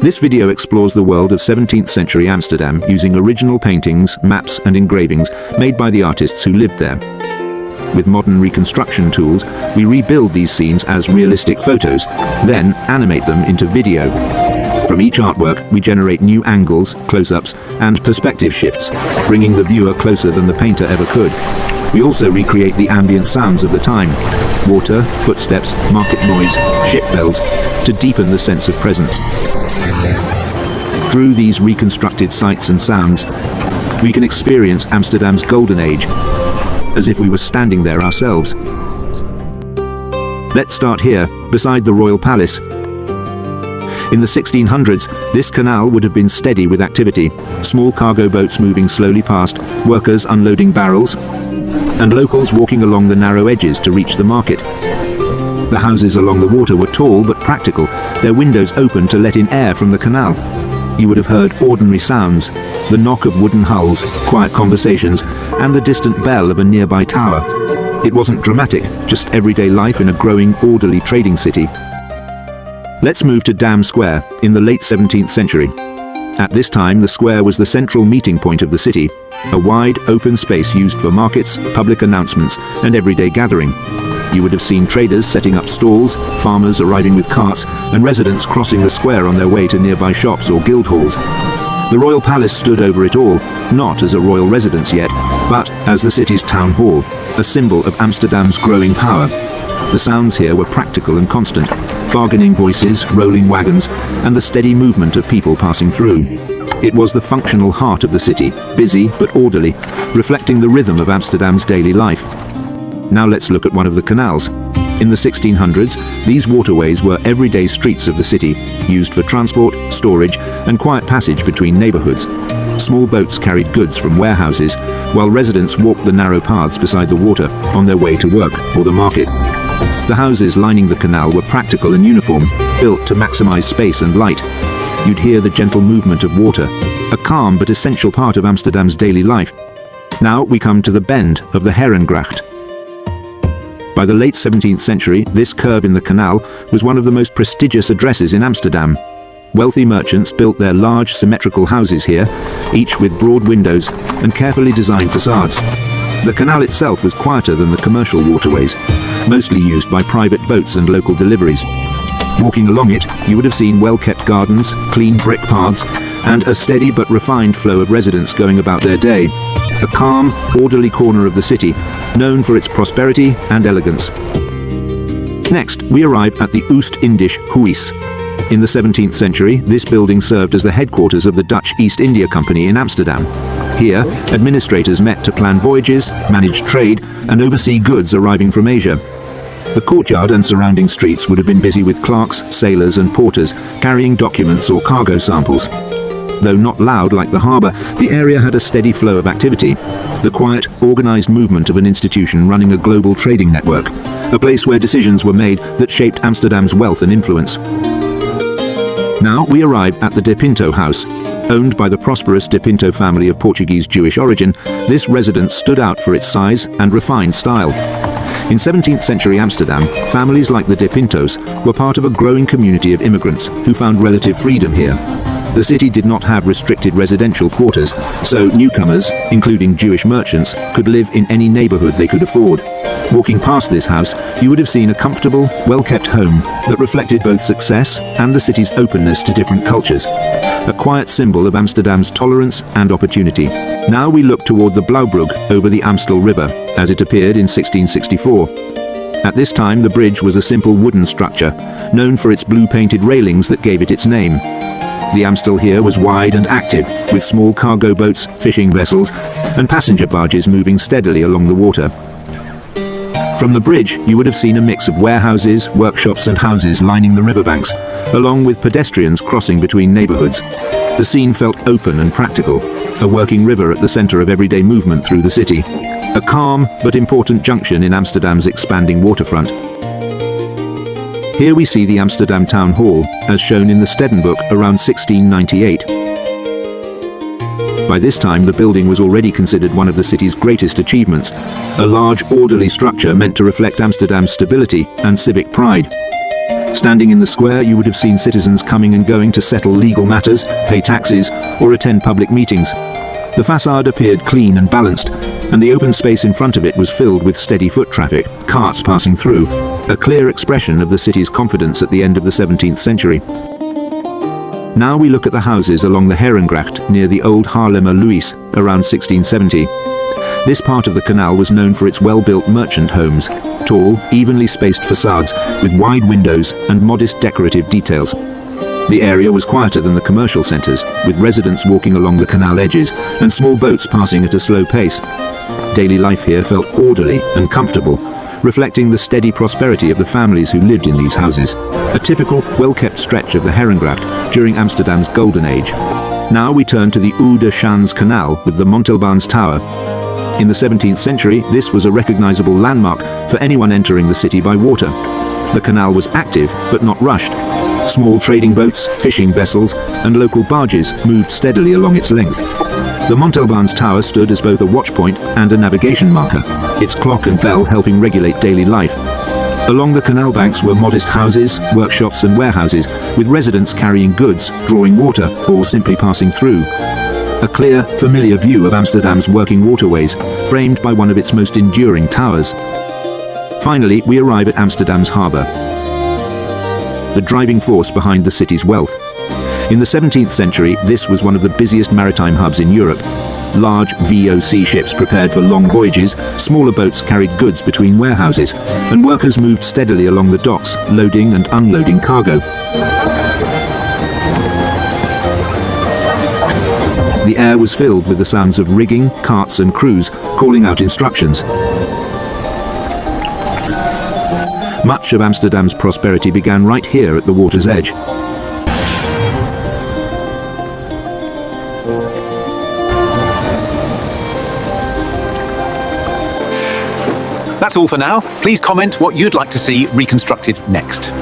This video explores the world of 17th century Amsterdam using original paintings, maps and engravings made by the artists who lived there. With modern reconstruction tools, we rebuild these scenes as realistic photos, then animate them into video. From each artwork, we generate new angles, close-ups, and perspective shifts, bringing the viewer closer than the painter ever could. We also recreate the ambient sounds of the time: water, footsteps, market noise, ship bells, to deepen the sense of presence. Through these reconstructed sights and sounds, we can experience Amsterdam's golden age, as if we were standing there ourselves. Let's start here, beside the Royal Palace. In the 1600s, this canal would have been steady with activity, small cargo boats moving slowly past, workers unloading barrels, and locals walking along the narrow edges to reach the market. The houses along the water were tall but practical, their windows open to let in air from the canal. You would have heard ordinary sounds: the knock of wooden hulls, quiet conversations, and the distant bell of a nearby tower. It wasn't dramatic, just everyday life in a growing, orderly trading city. Let's move to Dam Square in the late 17th century. At this time, the square was the central meeting point of the city, a wide, open space used for markets, public announcements, and everyday gathering. You would have seen traders setting up stalls, farmers arriving with carts, and residents crossing the square on their way to nearby shops or guild halls. The Royal Palace stood over it all, not as a royal residence yet, but as the city's town hall, a symbol of Amsterdam's growing power. The sounds here were practical and constant: bargaining voices, rolling wagons, and the steady movement of people passing through. It was the functional heart of the city, busy but orderly, reflecting the rhythm of Amsterdam's daily life. Now let's look at one of the canals. In the 1600s, these waterways were everyday streets of the city, used for transport, storage, and quiet passage between neighborhoods. Small boats carried goods from warehouses, while residents walked the narrow paths beside the water on their way to work or the market. The houses lining the canal were practical and uniform, built to maximize space and light. You'd hear the gentle movement of water, a calm but essential part of Amsterdam's daily life. Now we come to the bend of the Herengracht. By the late 17th century, this curve in the canal was one of the most prestigious addresses in Amsterdam. Wealthy merchants built their large, symmetrical houses here, each with broad windows and carefully designed facades. The canal itself was quieter than the commercial waterways, mostly used by private boats and local deliveries. Walking along it, you would have seen well-kept gardens, clean brick paths, and a steady but refined flow of residents going about their day. A calm, orderly corner of the city, known for its prosperity and elegance. Next, we arrive at the Oost-Indisch Huis. In the 17th century, this building served as the headquarters of the Dutch East India Company in Amsterdam. Here, administrators met to plan voyages, manage trade, and oversee goods arriving from Asia. The courtyard and surrounding streets would have been busy with clerks, sailors, and porters carrying documents or cargo samples. Though not loud like the harbour, the area had a steady flow of activity, the quiet, organised movement of an institution running a global trading network, a place where decisions were made that shaped Amsterdam's wealth and influence. Now we arrive at the De Pinto House. Owned by the prosperous De Pinto family of Portuguese Jewish origin, this residence stood out for its size and refined style. In 17th century Amsterdam, families like the De Pintos were part of a growing community of immigrants who found relative freedom here. The city did not have restricted residential quarters, so newcomers, including Jewish merchants, could live in any neighborhood they could afford. Walking past this house, you would have seen a comfortable, well-kept home that reflected both success and the city's openness to different cultures. A quiet symbol of Amsterdam's tolerance and opportunity. Now we look toward the Blauwbrug over the Amstel River, as it appeared in 1664. At this time, the bridge was a simple wooden structure, known for its blue-painted railings that gave it its name. The Amstel here was wide and active, with small cargo boats, fishing vessels, and passenger barges moving steadily along the water. From the bridge, you would have seen a mix of warehouses, workshops, and houses lining the riverbanks, along with pedestrians crossing between neighborhoods. The scene felt open and practical, a working river at the center of everyday movement through the city, a calm but important junction in Amsterdam's expanding waterfront. Here we see the Amsterdam Town Hall, as shown in the Stedenbook around 1698. By this time, the building was already considered one of the city's greatest achievements, a large, orderly structure meant to reflect Amsterdam's stability and civic pride. Standing in the square, you would have seen citizens coming and going to settle legal matters, pay taxes, or attend public meetings. The facade appeared clean and balanced, and the open space in front of it was filled with steady foot traffic, carts passing through, a clear expression of the city's confidence at the end of the 17th century. Now we look at the houses along the Herengracht near the old Haarlemmer Luis around 1670. This part of the canal was known for its well-built merchant homes, tall, evenly spaced facades with wide windows and modest decorative details. The area was quieter than the commercial centres, with residents walking along the canal edges and small boats passing at a slow pace. Daily life here felt orderly and comfortable, reflecting the steady prosperity of the families who lived in these houses. A typical, well-kept stretch of the Herengracht during Amsterdam's golden age. Now we turn to the Oude Schans Canal with the Montalbaans Tower. In the 17th century, this was a recognizable landmark for anyone entering the city by water. The canal was active, but not rushed. Small trading boats, fishing vessels, and local barges moved steadily along its length. The Montalbaans Tower stood as both a watchpoint and a navigation marker, its clock and bell helping regulate daily life. Along the canal banks were modest houses, workshops and warehouses, with residents carrying goods, drawing water, or simply passing through. A clear, familiar view of Amsterdam's working waterways, framed by one of its most enduring towers. Finally, we arrive at Amsterdam's harbour, the driving force behind the city's wealth. In the 17th century, this was one of the busiest maritime hubs in Europe. Large VOC ships prepared for long voyages, smaller boats carried goods between warehouses, and workers moved steadily along the docks, loading and unloading cargo. The air was filled with the sounds of rigging, carts and crews calling out instructions. Much of Amsterdam's prosperity began right here at the water's edge. That's all for now. Please comment what you'd like to see reconstructed next.